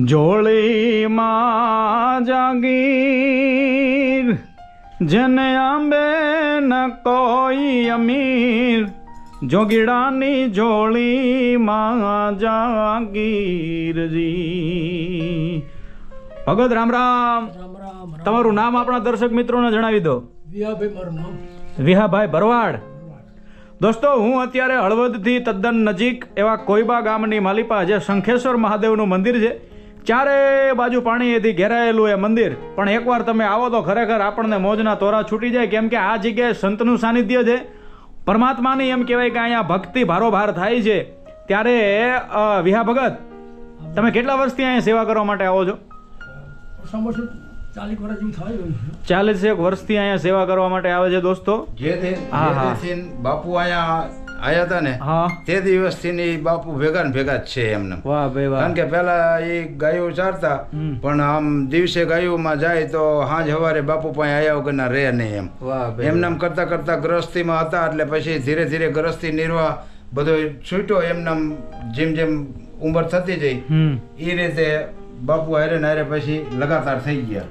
જોળીમાં જાગીર જેને આંબે ન કોઈ અમીર, જોગીડાની જોળીમાં જાગીરજી. ભગત રામ રામ. તમારું નામ આપણા દર્શક મિત્રોને જણાવી દો. વિહાભાઈ ભરવાડ. દોસ્તો, હું અત્યારે હળવદથી તદ્દન નજીક એવા કોઈબા ગામની માલિપા જે શંખેશ્વર મહાદેવનું મંદિર છે, ચારે બાજુ પાણીથી ઘેરાયેલું એ મંદિર. પણ એકવાર તમે આવો તો ખરેખર આપણને મોજના તોરા છૂટી જાય, કેમ કે આ જગ્યાએ સંતનું સાનિધ્ય છે, પરમાત્માની એમ કહેવાય કે અહીંયા ભક્તિ ભારોભાર થાય છે. ત્યારે વિહા ભગત, તમે કેટલા વર્ષથી અહીંયા સેવા કરવા માટે આવો છો? 40 વર્ષથી અહીંયા સેવા કરવા માટે આવે છે. દોસ્તો, બાપુ અહીંયા આયા હતા ને, તે દિવસથી બાપુ ભેગા ને ભેગા જ છે એમને. વાહ ભાઈ વાહ. કારણ કે પેલા એ ગાયો ચારતા, પણ આમ દિવસે ગાયોમાં જાય તો સાંજ સવારે બાપુ પાસે આયા વગરના રહે નહીં એમ. એમને કરતા કરતા ગ્રસ્તીમાં હતા, એટલે પછી ધીરે ધીરે ગ્રસ્તી નિર્વાહ બધો છૂટ્યો. એમને જેમ જેમ ઉંમર થતી જઈ એ રીતે બાપુ હારે ને હારે પછી લગાતાર થઈ ગયા.